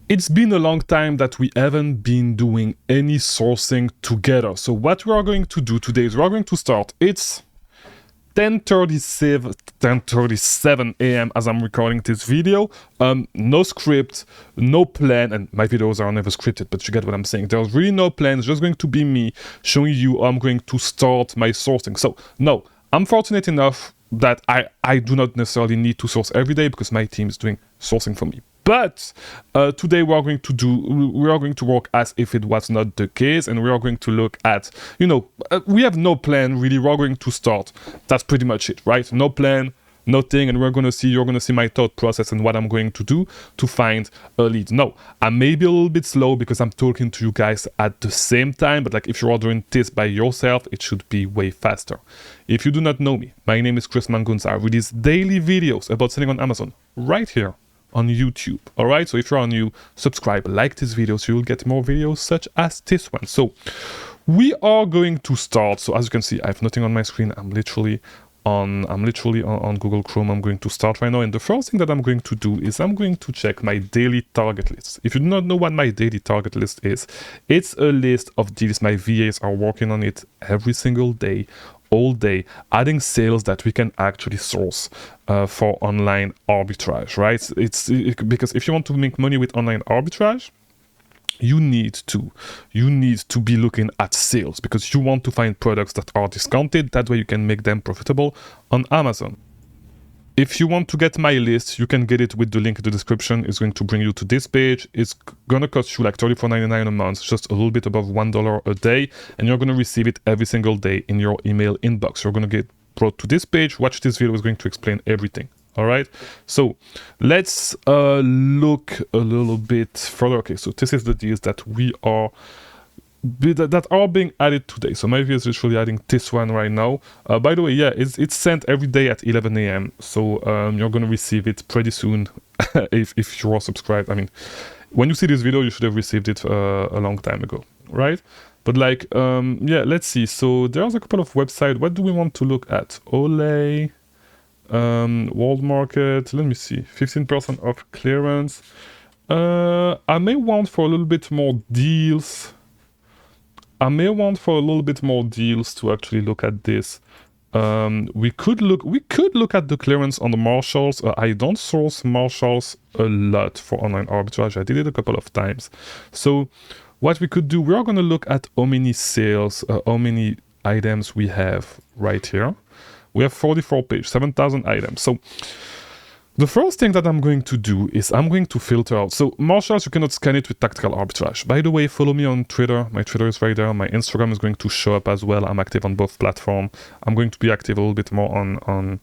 It's been a long time that we haven't been doing any sourcing together. So what we are going to do today is we are going to start. It's 10:37 a.m. as I'm recording this video. No script, no plan, and my videos are never scripted, but you get what I'm saying. There's really no plan. It's just going to be me showing you how I'm going to start my sourcing. So no, I'm fortunate enough that I do not necessarily need to source every day because my team is doing sourcing for me. But today we are going to work as if it was not the case, and we are going to look at, we have no plan really. We're going to start. That's pretty much it, right? No plan, nothing, and you're going to see my thought process and what I'm going to do to find a lead. No, I may be a little bit slow because I'm talking to you guys at the same time, but like if you're doing this by yourself, it should be way faster. If you do not know me, my name is Chris Mangunza. I release daily videos about selling on Amazon right here on YouTube. All right, so if you're new, subscribe, like this video so you'll get more videos such as this one. So we are going to start. So as you can see, I have nothing on my screen. I'm literally on Google Chrome. I'm going to start right now, and the first thing that I'm going to do is I'm going to check my daily target list. If you do not know what my daily target list is, it's a list of deals. My VAs are working on it every single day, all day, adding sales that we can actually source for online arbitrage, right? Because if you want to make money with online arbitrage, you need to be looking at sales, because you want to find products that are discounted. That way you can make them profitable on Amazon. If you want to get my list, you can get it with the link in the description. It's going to bring you to this page. It's gonna cost you like $34.99 a month, just a little bit above $1 a day, and you're gonna receive it every single day in your email inbox. You're gonna get brought to this page. Watch this video, is going to explain everything. All right, so let's look a little bit further. Okay, so this is the deals that that are being added today. So my video is literally adding this one right now. By the way, yeah, it's sent every day at 11 a.m. So you're gonna receive it pretty soon if you are subscribed. I mean, when you see this video, you should have received it a long time ago, right? But like, yeah, let's see. So there's a couple of websites. What do we want to look at? Olay, World Market. Let me see. 15% off clearance. I may want for a little bit more deals. I may want for a little bit more deals to actually look at this. We could look at the clearance on the Marshalls. I don't source Marshalls a lot for online arbitrage. I did it a couple of times. So what we could do, we are going to look at how many sales, how many items we have right here. We have 44 pages, 7,000 items. So the first thing that I'm going to do is I'm going to filter out. So Marshalls, you cannot scan it with tactical arbitrage. By the way, follow me on Twitter. My Twitter is right there. My Instagram is going to show up as well. I'm active on both platforms. I'm going to be active a little bit more on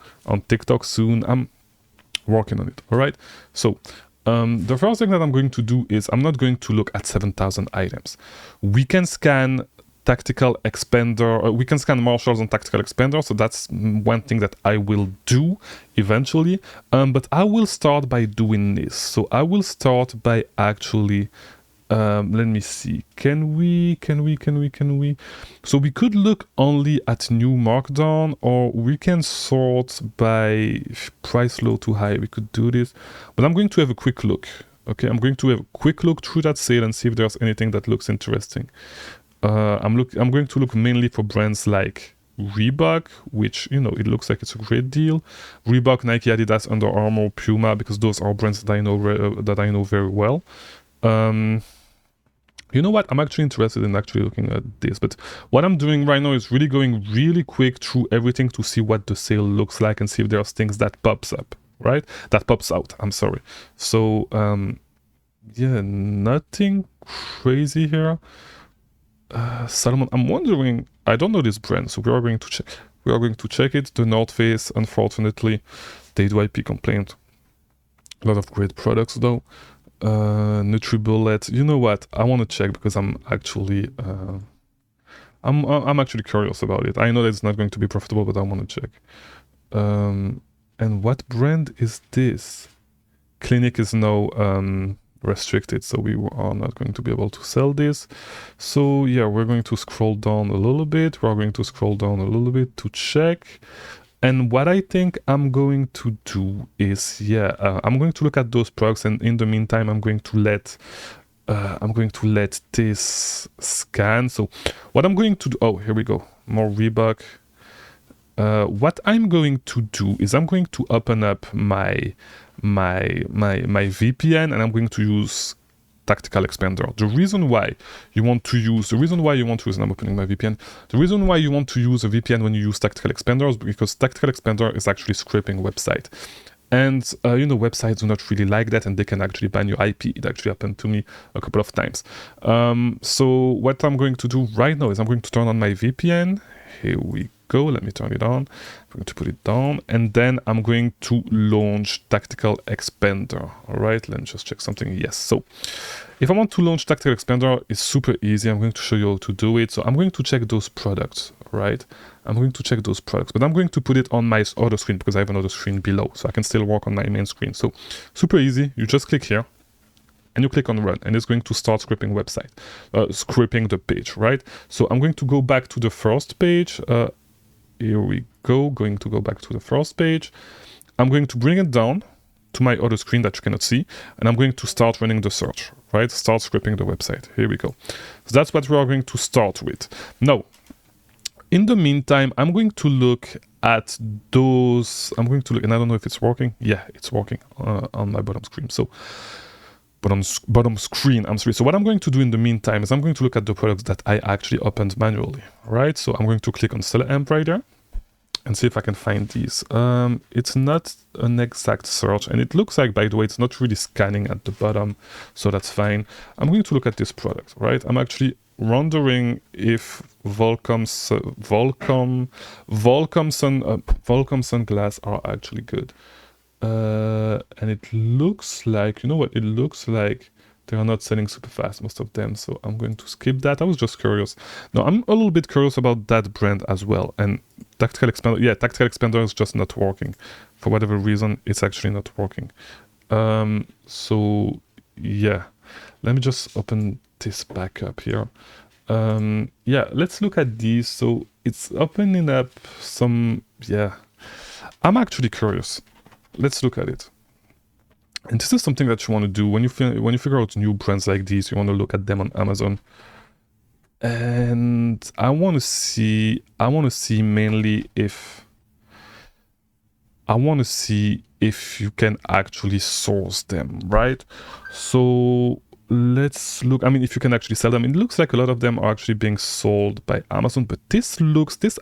TikTok soon. I'm working on it. All right. So the first thing that I'm going to do is I'm not going to look at 7,000 items. We can scan tactical expander, we can scan Marshalls on tactical expander, so that's one thing that I will do eventually, but I will start by doing this. So I will start by actually let me see, can we so we could look only at new markdown, or we can sort by price low to high. We could do this, but I'm going to have a quick look. Okay, I'm going to have a quick look through that sale and see if there's anything that looks interesting. I'm going to look mainly for brands like Reebok, which, it looks like it's a great deal. Reebok, Nike, Adidas, Under Armour, Puma, because those are brands that I know very well. You know what? I'm actually interested in actually looking at this, but what I'm doing right now is really going really quick through everything to see what the sale looks like and see if there's things that pops up, right? That pops out, I'm sorry. So, yeah, nothing crazy here. Salomon, I'm wondering, I don't know this brand, so we are going to check it. The North Face, unfortunately, they do IP complaint. A lot of great products though. NutriBullet, you know what, I want to check because I'm actually I'm actually curious about it. I know that it's not going to be profitable, but I want to check. And what brand is this? Clinic is now restricted, so we are not going to be able to sell this. So yeah, we're going to scroll down a little bit. We're going to scroll down a little bit to check. And what I think I'm going to do is, I'm going to look at those products, and in the meantime, I'm going to let this scan. So what I'm going to do, oh, here we go, more Reebok. What I'm going to do is I'm going to open up my VPN, and I'm going to use Tactical Expander. The reason why you want to use, and I'm opening my VPN. The reason why you want to use a VPN when you use Tactical Expander is because Tactical Expander is actually scraping website. And, websites do not really like that, and they can actually ban your IP. It actually happened to me a couple of times. So what I'm going to do right now is I'm going to turn on my VPN. Here we go. Let me turn it on. I'm going to put it down. And then I'm going to launch Tactical Expander. All right, let me just check something. Yes. So if I want to launch Tactical Expander, it's super easy. I'm going to show you how to do it. So I'm going to check those products, right? I'm going to check those products, but I'm going to put it on my other screen because I have another screen below, so I can still work on my main screen. So super easy. You just click here and you click on run, and it's going to start scraping website, scraping the page, right? So I'm going to go back to the first page. Here we go, going to go back to the first page. I'm going to bring it down to my other screen that you cannot see, and I'm going to start running the search, right? Start scraping the website. Here we go. So that's what we are going to start with. Now, in the meantime, I'm going to look at those. And I don't know if it's working. Yeah, it's working on my bottom screen. So bottom screen, I'm sorry. So what I'm going to do in the meantime is I'm going to look at the products that I actually opened manually, right? So I'm going to click on Seller Amp right there and see if I can find these. It's not an exact search, and it looks like, by the way, it's not really scanning at the bottom, so that's fine. I'm going to look at this product, right? I'm actually wondering if Volcom sunglass are actually good. And it looks like, it looks like they are not selling super fast, most of them, so I'm going to skip that. I was just curious. No, I'm a little bit curious about that brand as well. And Tactical Expander is just not working. For whatever reason, it's actually not working. So yeah, let me just open this back up here. Let's look at these. So it's opening up some, I'm actually curious. Let's look at it. And this is something that you want to do when you figure out new brands like these. You want to look at them on Amazon. And I want to see mainly if you can actually source them, right? So let's look. I mean, if you can actually sell them. It looks like a lot of them are actually being sold by Amazon, but this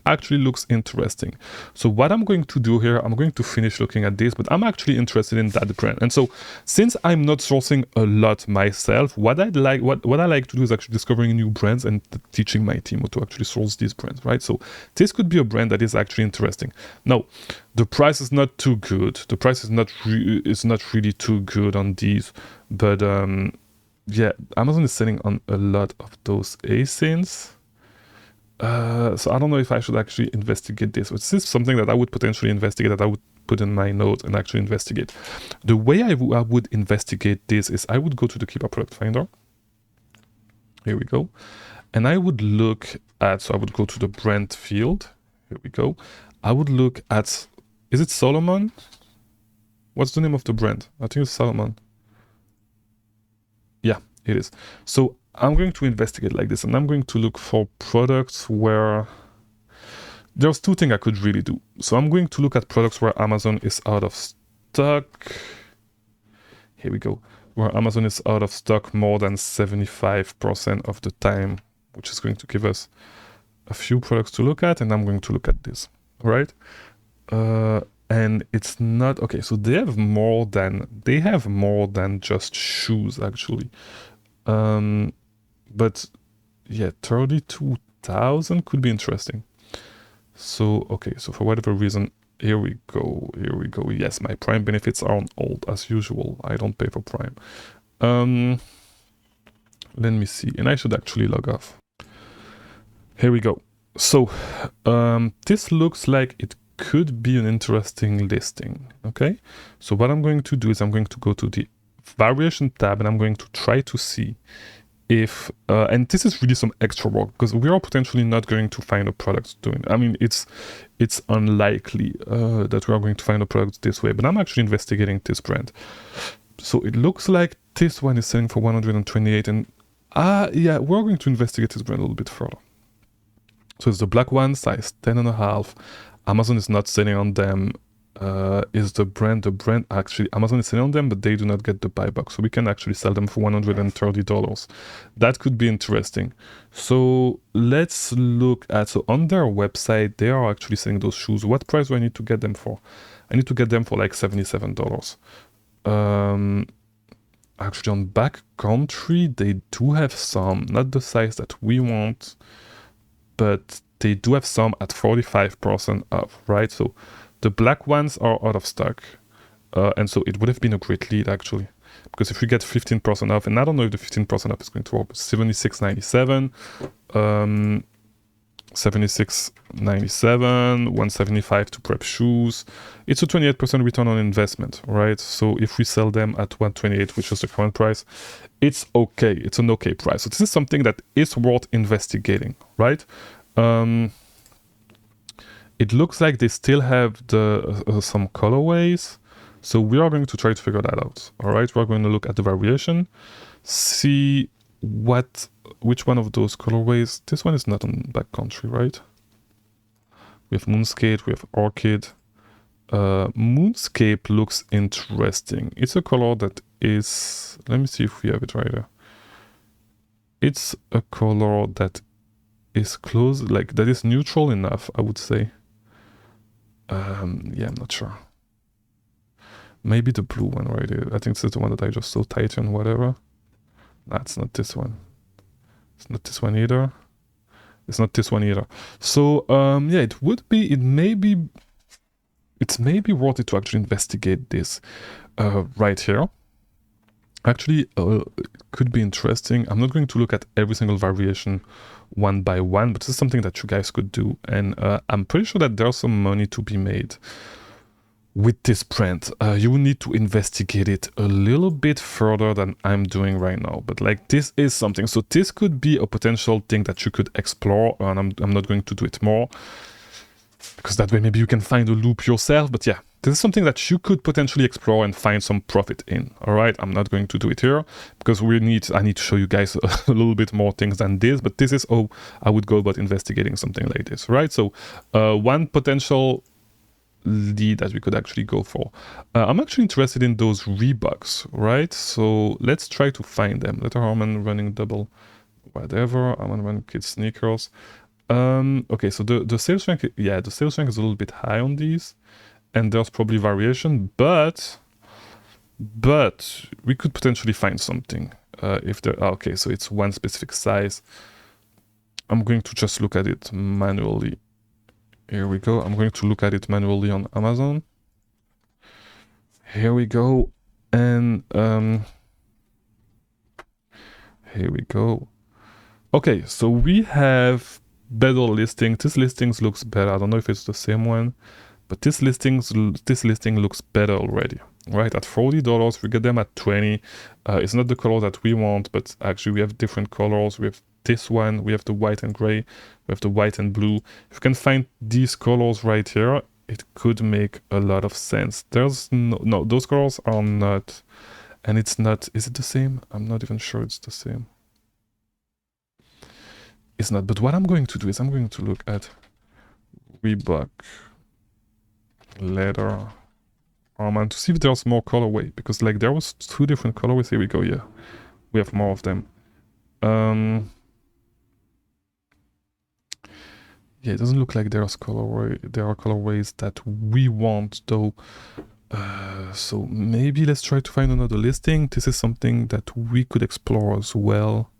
actually looks interesting. So what I'm going to do here, I'm going to finish looking at this, but I'm actually interested in that brand. And so since I'm not sourcing a lot myself, what I like to do is actually discovering new brands and teaching my team how to actually source these brands, right? So this could be a brand that is actually interesting. Now, the price is not too good. The price is not really too good on these, but Amazon is selling on a lot of those ASINs. So I don't know if I should actually investigate this. This is something that I would potentially investigate, that I would put in my notes and actually investigate. The way I would investigate this is I would go to the Keeper Product Finder. Here we go. And I would look at, so I would go to the brand field. Here we go. I would look at, is it Solomon? What's the name of the brand? I think it's Solomon. Yeah, it is. So I'm going to investigate like this, and I'm going to look for products where there's two things I could really do. So I'm going to look at products where Amazon is out of stock. Here we go. Where Amazon is out of stock more than 75% of the time, which is going to give us a few products to look at, and I'm going to look at this, right? And it's not okay. So they have more than just shoes actually. But yeah, 32,000 could be interesting. So okay, so for whatever reason, here we go. Yes, my Prime benefits are on hold as usual. I don't pay for Prime. Let me see, and I should actually log off. Here we go. So this looks like it could be an interesting listing. Okay, so what I'm going to do is I'm going to go to the variation tab, and I'm going to try to see if and this is really some extra work, because we are potentially not going to find a product doing, I mean, it's unlikely that we are going to find a product this way, but I'm actually investigating this brand. So it looks like this one is selling for 128, and yeah, we're going to investigate this brand a little bit further. So it's the black one, size 10.5. Amazon is not selling on them. Is the brand actually, Amazon is selling on them, but they do not get the buy box, so we can actually sell them for $130. That could be interesting. So let's look at, so on their website they are actually selling those shoes. What price do I need to get them for? I need to get them for like $77. Actually on Backcountry they do have some, not the size that we want, but they do have some at 45% off, right? So the black ones are out of stock, and so it would have been a great lead actually, because if we get 15% off, and I don't know if the 15% off is going to work, but $76.97, $76.97, $175 to prep shoes. It's a 28% return on investment, right? So if we sell them at $128, which is the current price, it's okay. It's an okay price. So this is something that is worth investigating, right? It looks like they still have the some colorways, so we are going to try to figure that out. All right, we're going to look at the variation, see which one of those colorways. This one is not on Backcountry, right? We have Moonscape, we have Orchid. Moonscape looks interesting. It's a color that is, let me see if we have it right there. It's a color that is close, like that is neutral enough, I would say. Yeah, I'm not sure. Maybe the blue one right here. I think this is the one that I just saw, Titan, whatever. That's not this one. It's not this one either. It's not this one either. So, yeah, it's maybe worth it to actually investigate this right here. Actually, it could be interesting. I'm not going to look at every single variation one by one, but this is something that you guys could do. And I'm pretty sure that there's some money to be made with this brand. You will need to investigate it a little bit further than I'm doing right now. But like, this is something. So this could be a potential thing that you could explore. And I'm not going to do it more, because that way maybe you can find a loop yourself. But yeah, this is something that you could potentially explore and find some profit in. All right, I'm not going to do it here because I need to show you guys a little bit more things than this, but this is how I would go about investigating something like this, right? So one potential lead that we could actually go for. I'm actually interested in those Reeboks, right? So let's try to find them. Letter Harmon running double, whatever. I'm gonna run kids sneakers. Okay, so the sales rank, yeah, the sales rank is a little bit high on these, and there's probably variation, but we could potentially find something if there. Okay, so it's one specific size. I'm going to just look at it manually. Here we go. I'm going to look at it manually on Amazon. Here we go, and here we go. Okay, so we have better listing. This listings looks better. I don't know if it's the same one, but this listing looks better already. Right, at $40, we get them at 20. It's not the color that we want, but actually we have different colors. We have this one, we have the white and gray, we have the white and blue. If you can find these colors right here, it could make a lot of sense. There's no, those colors are not, and it's not, is it the same? I'm not even sure it's the same. It's not, but what I'm going to do is I'm going to look at Reebok leather Armand to see if there's more colorway, because like there was 2 different colorways. Here we go. Yeah, we have more of them. Yeah, it doesn't look like there are colorways that we want though. So maybe let's try to find another listing. This is something that we could explore as well.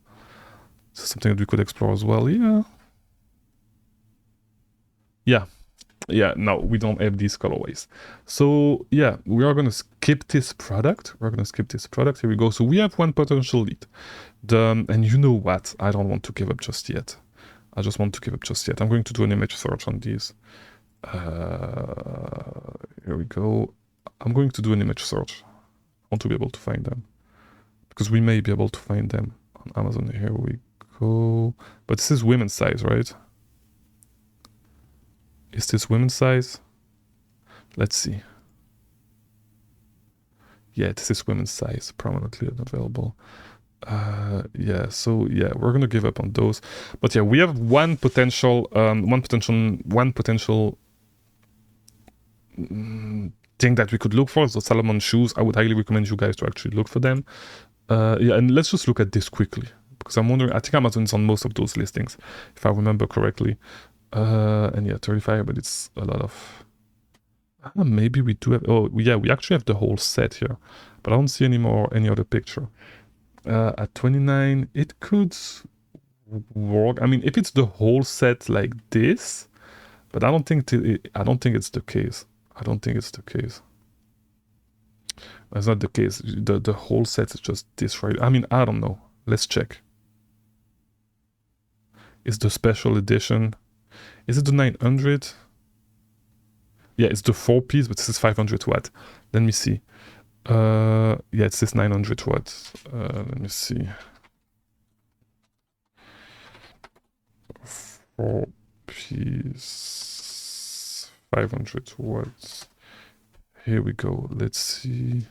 Yeah, no, we don't have these colorways. So yeah, we are gonna skip this product. Here we go. So we have one potential lead. And you know what? I don't want to give up just yet. I'm going to do an image search on these. Here we go. I'm going to do an image search. I want to be able to find them, because we may be able to find them On Amazon, here we go. But this is women's size, right? Is this women's size? Let's see. Yeah, this is women's size, prominently unavailable. Yeah, so yeah, we're gonna give up on those. But yeah, we have one potential thing that we could look for. So Salomon shoes, I would highly recommend you guys to actually look for them. Yeah, and let's just look at this quickly, because I'm wondering, I think Amazon is on most of those listings, if I remember correctly. And yeah, 35, but it's a lot of... maybe we do have... Oh, yeah, we actually have the whole set here, but I don't see any other picture. At 29, it could work. I mean, if it's the whole set like this, but I don't think it's the case. I don't think it's the case. That's not the case. The whole set is just this, right? I mean, I don't know. Let's check. Is the special edition? Is it the 900? Yeah, it's the 4-piece, but this is 500 watt. Let me see. Yeah, it says 900 watts. Let me see. 4-piece, 500 watts. Here we go. Let's see.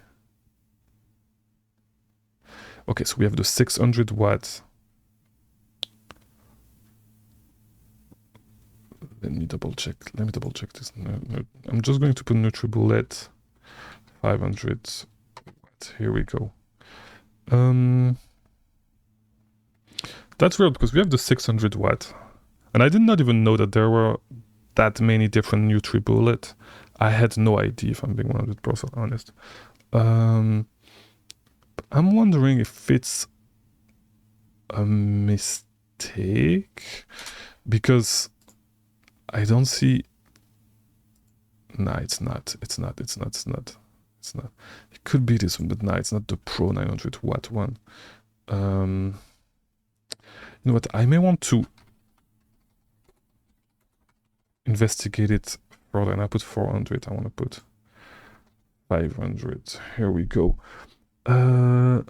Okay, so we have the 600 watts. Let me double check this. No, I'm just going to put NutriBullet 500 watts. Here we go. That's weird because we have the 600 watt, and I did not even know that there were that many different NutriBullet. I had no idea, if I'm being 100% honest. I'm wondering if it's a mistake, because I don't see... Nah, it's not. It could be this one, but nah, it's not the Pro 900 watt one. You know what? I may want to investigate it further, and I put 400. I want to put 500. Here we go. Yeah,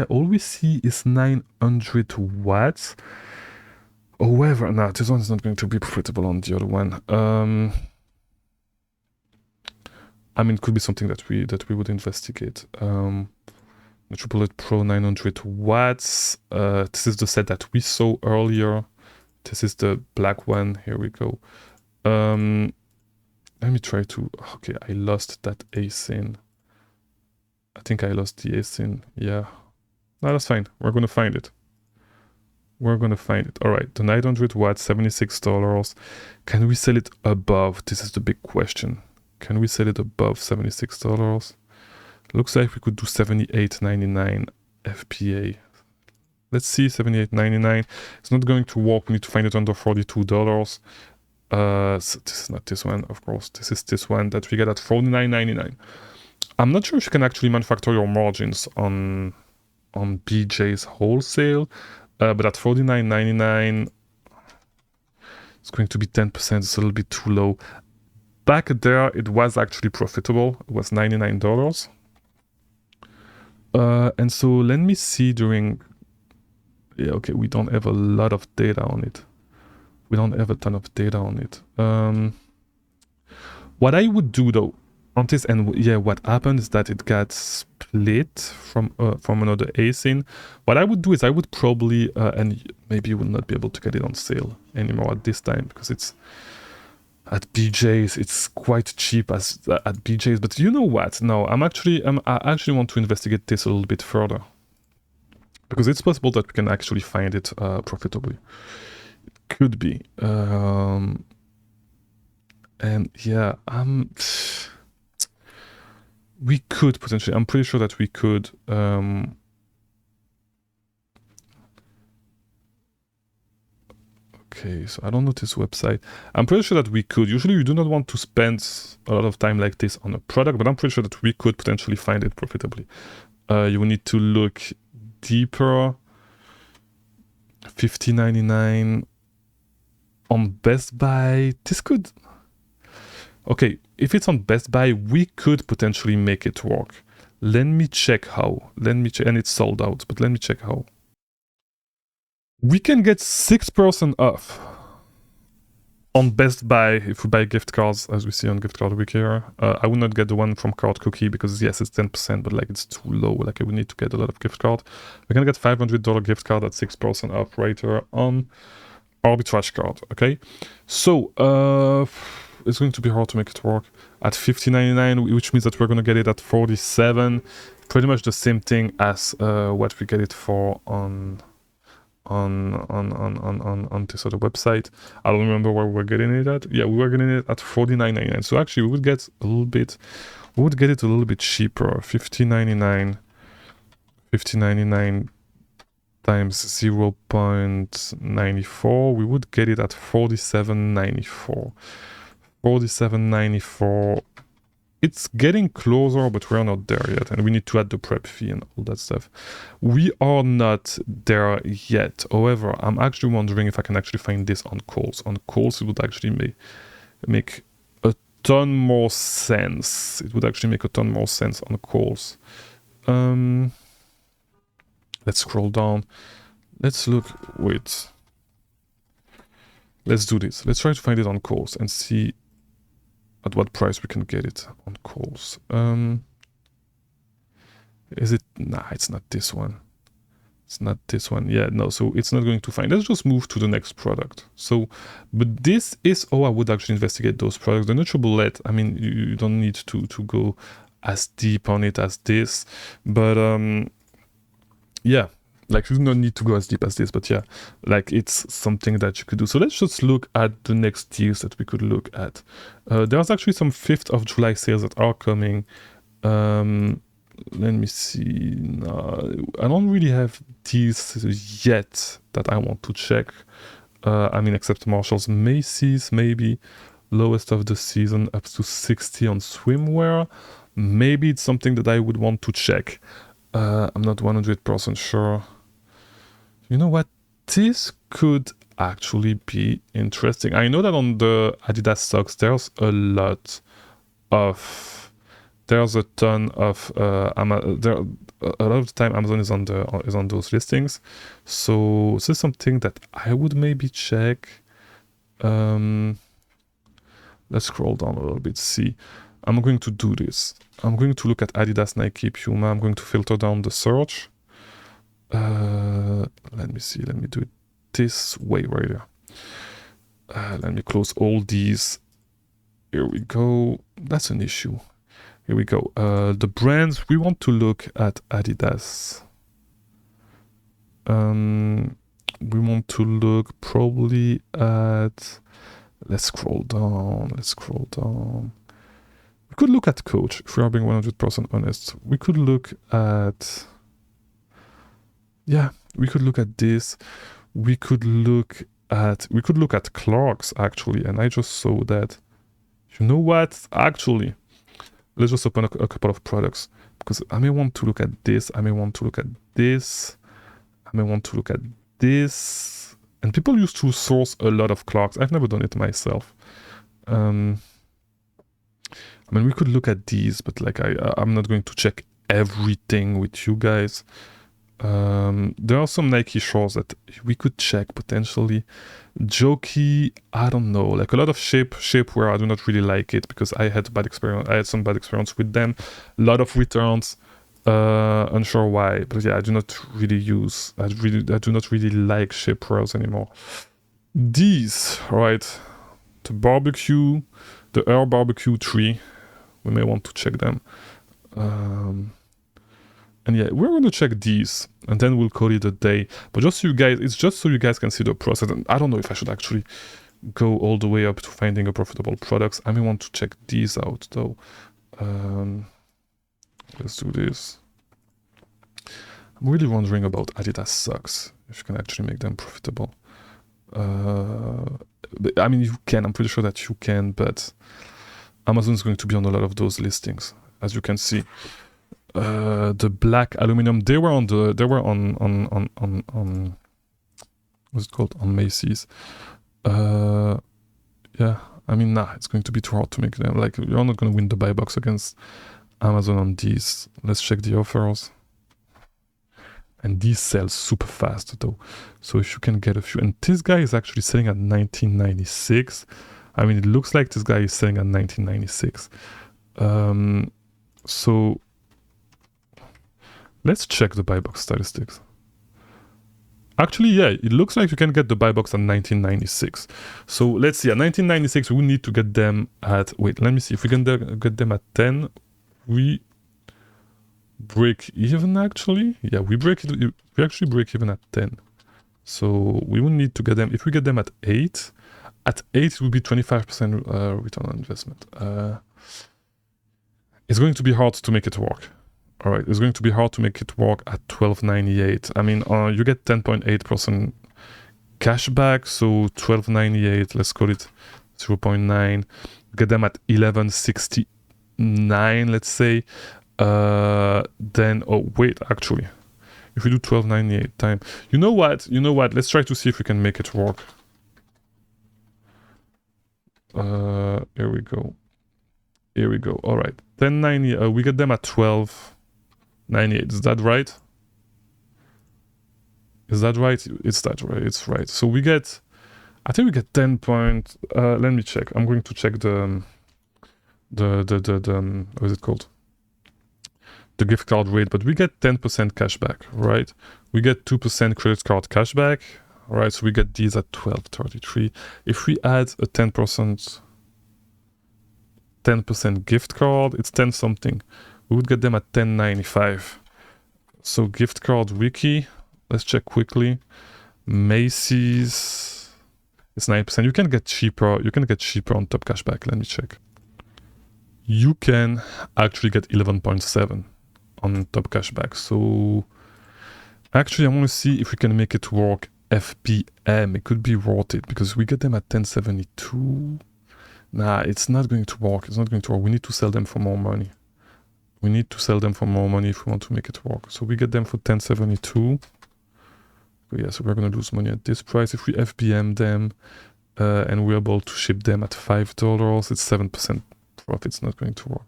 all we see is 900 watts. However, no, this one is not going to be profitable on the other one. I mean, it could be something that we would investigate. NutriBullet Pro 900 watts. This is the set that we saw earlier. This is the black one. Here we go. Let me try to... Okay, I lost that ASIN. I think I lost the ASIN. Yeah. No, that's fine. We're going to find it. All right, the 900 watts, $76. Can we sell it above? This is the big question. Can we sell it above $76? Looks like we could do $78.99 FBA. Let's see, $78.99. It's not going to work. We need to find it under $42. So this is not this one, of course. This is this one that we get at $49.99. I'm not sure if you can actually manufacture your margins on BJ's wholesale, but at $49.99, it's going to be 10%. It's a little bit too low. Back there, it was actually profitable. It was $99. And so let me see during... Yeah, okay, we don't have a lot of data on it. We don't have a ton of data on it. What I would do though, on this, and yeah, what happened is that it got split from another ASIN. What I would do is I would probably, and maybe you will not be able to get it on sale anymore at this time, because it's at BJ's, it's quite cheap at BJ's. But you know what? No, I actually want to investigate this a little bit further, because it's possible that we can actually find it profitably. It could be. And yeah, we could potentially, I'm pretty sure that we could. Okay, so I don't know this website. I'm pretty sure that we could. Usually you do not want to spend a lot of time like this on a product, but I'm pretty sure that we could potentially find it profitably. You will need to look deeper. $50.99 on Best Buy. This could... Okay, if it's on Best Buy, we could potentially make it work. Let me check how. Let me check, and it's sold out, but let me check how. We can get 6% off on Best Buy if we buy gift cards, as we see on Gift Card Week here. I will not get the one from Card Cookie because yes, it's 10%, but like it's too low. Like I would need to get a lot of gift card. We're gonna get $500 gift card at 6% off right here on Arbitrage card. Okay, so it's going to be hard to make it work at $50.99, which means that we're gonna get it at 47. Pretty much the same thing as what we get it for on this other website. I don't remember where we were getting it at. Yeah, we were getting it at $49.99. So actually we would get a little bit, we would get it a little bit cheaper. $50.99 times 0.94, we would get it at $47.94. $47.94. It's getting closer, but we're not there yet, and we need to add the prep fee and all that stuff. We are not there yet. However, I'm actually wondering if I can actually find this on Kohl's. On Kohl's, it would actually make a ton more sense. It would actually make a ton more sense on Kohl's. Let's scroll down. Let's look. Wait. Let's do this. Let's try to find it on Kohl's and see at what price we can get it on Kohl's. Is it? Nah, it's not this one. It's not this one. Yeah, no, so it's not going to find. Let's just move to the next product. So, but this is, I would actually investigate those products. The Nutrable LED, I mean, you don't need to go as deep on it as this, but yeah, like you don't need to go as deep as this, but yeah, like it's something that you could do. So let's just look at the next deals that we could look at. There's actually some 5th of July sales that are coming. Let me see. No, I don't really have these yet that I want to check. I mean, except Marshall's, Macy's, maybe lowest of the season up to 60 on swimwear. Maybe it's something that I would want to check. I'm not 100% sure. You know what? This could actually be interesting. I know that on the Adidas socks, there's a lot of, there's a ton of, a lot of the time Amazon is on those listings. So this is something that I would maybe check. Let's scroll down a little bit. See, I'm going to do this. I'm going to look at Adidas, Nike, Puma. I'm going to filter down the search. Let me see. Let me do it this way right here. Let me close all these. Here we go. That's an issue. Here we go. The brands, we want to look at Adidas. We want to look probably at, let's scroll down. We could look at Coach, if we are being 100% honest. We could look at, yeah, we could look at this. We could look at Clark's actually, and I just saw that. You know what? Actually, let's just open a couple of products, because I may want to look at this. I may want to look at this. I may want to look at this. And people used to source a lot of Clark's. I've never done it myself. I mean, we could look at these, but like I'm not going to check everything with you guys. There are some Nike shorts that we could check potentially. Jockey, I don't know. Like a lot of shapewear, I do not really like it because I had some bad experience with them. A lot of returns. Unsure why, but yeah, I do not really like shapewears anymore. These, right? The barbecue, the Air Barbecue 3. We may want to check them. And yeah, we're going to check these, and then we'll call it a day. But just so you guys, it's just so you guys can see the process. And I don't know if I should actually go all the way up to finding a profitable products. I may want to check these out though. Let's do this. I'm really wondering about Adidas socks, if you can actually make them profitable. But, I mean, you can. I'm pretty sure that you can, but Amazon is going to be on a lot of those listings, as you can see. The black aluminum, they were on what's it called, on Macy's. Yeah, I mean, nah, it's going to be too hard to make them. Like, you're not going to win the buy box against Amazon on these. Let's check the offers. And these sell super fast though. So if you can get a few, and this guy is actually selling at 1996. I mean, it looks like this guy is selling at 1996. So let's check the buy box statistics. Actually, yeah, it looks like you can get the buy box at 1996. So let's see, at 1996, we need to get them at, wait, let me see, if we can get them at 10, we break even actually. Yeah, we actually break even at 10. So we will need to get them, if we get them at 8 it will be 25% return on investment. It's going to be hard to make it work. All right, it's going to be hard to make it work at 12.98. I mean, you get 10.8% cash back, so 12.98, let's call it 0.9. Get them at 11.69, let's say. Then, oh wait, actually, if we do 12.98 time, you know what? Let's try to see if we can make it work. Here we go. All right, 10.90. We get them at 12.98. Is that right? It's that right? It's right. So we get, I think we get 10 point. Let me check. I'm going to check the what is it called? The gift card rate, but we get 10% cash back, right? We get 2% credit card cash back, right? So we get these at 12.33. If we add a 10% gift card, it's 10 something. We would get them at 10.95. So gift card wiki, let's check quickly. Macy's, it's 9%. You can get cheaper. You can get cheaper on top cashback. Let me check. You can actually get 11.7 on top cashback. So actually, I want to see if we can make it work. FBM, it could be worth it because we get them at 10.72. Nah, it's not going to work. It's not going to work. We need to sell them for more money. We need to sell them for more money if we want to make it work. So we get them for 10.72. Yeah, so we're going to lose money at this price. If we FBM them and we're able to ship them at $5, it's 7% profit. It's not going to work.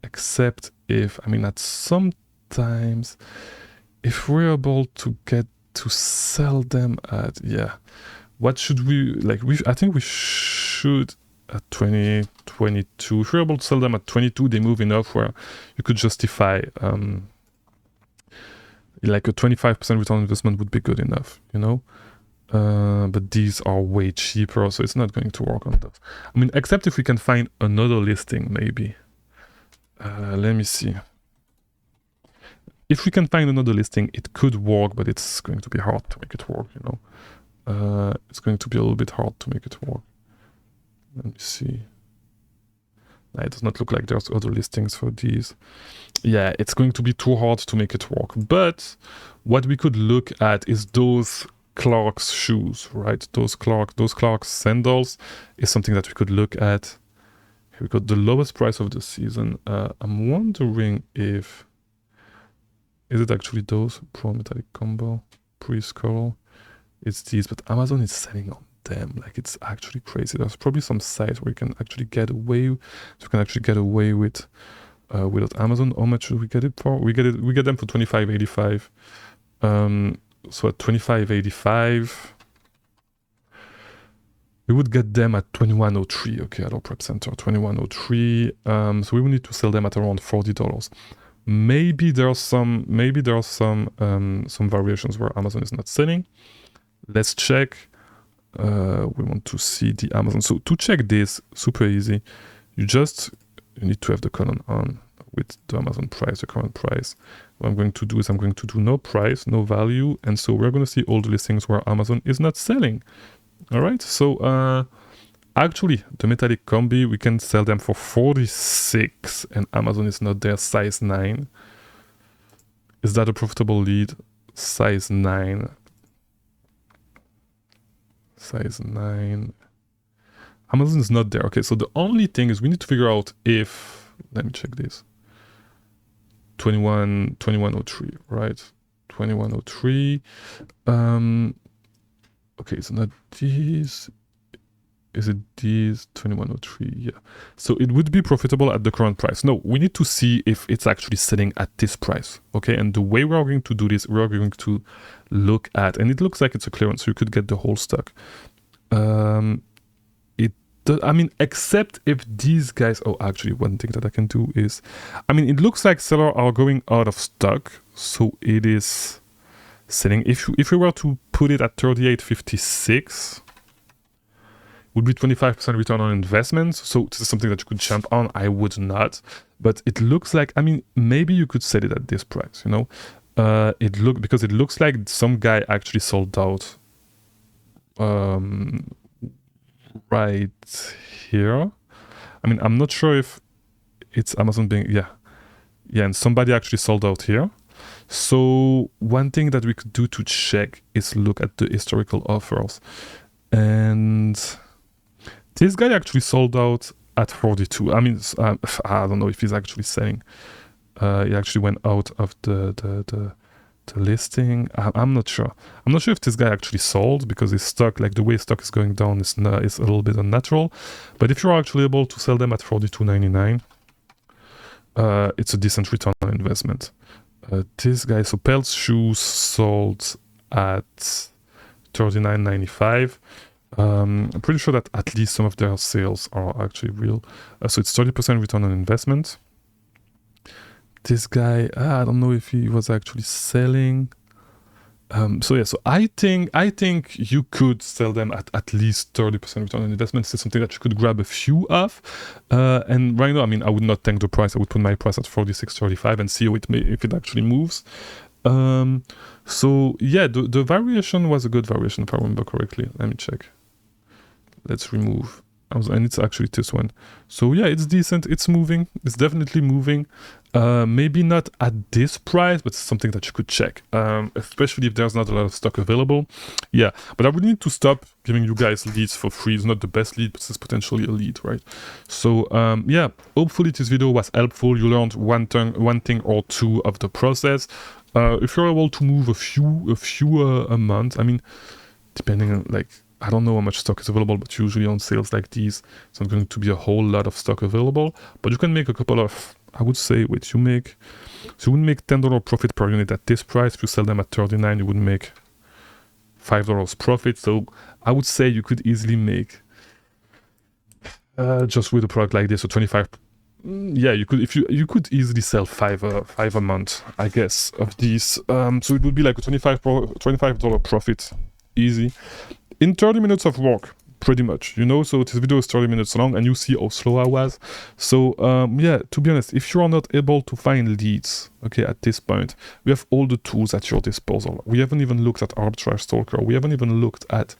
Except if, I mean, at sometimes, if we're able to get to sell them at, yeah, what should we, like, I think we should at 20, 22. If we're able to sell them at 22, they move enough where you could justify, like a 25% return on investment would be good enough, you know? But these are way cheaper, so it's not going to work on that. I mean, except if we can find another listing, maybe. Let me see. If we can find another listing, it could work, but it's going to be hard to make it work, you know? It's going to be a little bit hard to make it work. Let me see. It does not look like there's other listings for these. Yeah, it's going to be too hard to make it work. But what we could look at is those Clark's shoes, right? Those Clark's sandals is something that we could look at. Here we got the lowest price of the season. I'm wondering if, is it actually those Pro Metallic Combo Pre-Skull? It's these, but Amazon is selling on them. Like, it's actually crazy. There's probably some sites where you can actually get away. You can actually get away with without Amazon. How much should we get it for? We get them for $25.85. So at $25.85, we would get them at $21.03. Okay, at our prep center, $21.03. So we will need to sell them at around $40. Maybe there are some variations where Amazon is not selling. Let's check. We want to see the Amazon. So to check this, super easy. You need to have the column on with the Amazon price, the current price. What I'm going to do is I'm going to do no price, no value. And so we're going to see all the listings where Amazon is not selling. All right. So actually, the Metallic Combi, we can sell them for $46 and Amazon is not there, size 9. Is that a profitable lead? Size 9. Size 9. Amazon is not there. Okay, so the only thing is we need to figure out if, let me check this. 2103, right? 2103. Okay, so not these. Is it these 2103? Yeah. So it would be profitable at the current price. No, we need to see if it's actually selling at this price. Okay. And the way we are going to do this, we are going to look at, and it looks like it's a clearance, so you could get the whole stock. I mean, except if these guys, oh, actually one thing that I can do is, I mean, it looks like sellers are going out of stock. So it is selling. If we were to put it at 38.56, would be 25% return on investment. So this is something that you could jump on. I would not, but it looks like, I mean, maybe you could sell it at this price, you know. Because it looks like some guy actually sold out right here. I mean, I'm not sure if it's Amazon being, yeah, and somebody actually sold out here. So one thing that we could do to check is look at the historical offers, and this guy actually sold out at 42. I mean, I don't know if he's actually selling. He actually went out of the listing. I'm not sure. I'm not sure if this guy actually sold, because his stock, like the way stock is going down, is a little bit unnatural. But if you're actually able to sell them at 42.99, it's a decent return on investment. This guy, so Pelt's Shoes sold at 39.95. I'm pretty sure that at least some of their sales are actually real. So it's 30% return on investment. This guy, I don't know if he was actually selling. So yeah, so I think you could sell them at least 30% return on investment. This is something that you could grab a few of. And right now, I mean, I would not tank the price. I would put my price at 46.35 and see if it actually moves. So yeah, the variation was a good variation, if I remember correctly. Let me check. Let's remove. And it's actually this one. So yeah, it's decent. It's moving. It's definitely moving. Maybe not at this price, but it's something that you could check, especially if there's not a lot of stock available. Yeah, but I would need to stop giving you guys leads for free. It's not the best lead, but it's potentially a lead, right? So yeah, hopefully this video was helpful. You learned one thing or two of the process. If you're able to move a few a month, I mean, depending on, like, I don't know how much stock is available, but usually on sales like these, it's not going to be a whole lot of stock available. But you can make a couple of, I would say, you would make $10 profit per unit at this price. If you sell them at 39, you would make $5 profit. So I would say you could easily make, just with a product like this, so 25. Yeah, you could easily sell five a month, I guess, of these. So it would be like a $25 profit, easy. In 30 minutes of work, pretty much, you know. So this video is 30 minutes long, and you see how slow I was. So yeah, to be honest, if you are not able to find leads, okay, at this point, we have all the tools at your disposal. We haven't even looked at Arbitrage Stalker. We haven't even looked at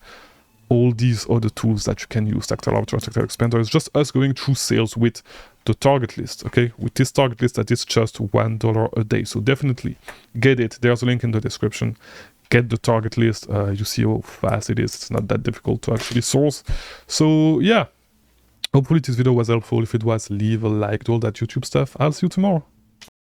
all these other tools that you can use, Tactile Arbitrage, Tactile Expander. It's just us going through sales with the target list, okay? With this target list, that is just $1 a day. So definitely get it. There's a link in the description. Get the target list. You see how fast it is. It's not that difficult to actually source. So yeah, hopefully this video was helpful. If it was, leave a like, do all that YouTube stuff. I'll see you tomorrow.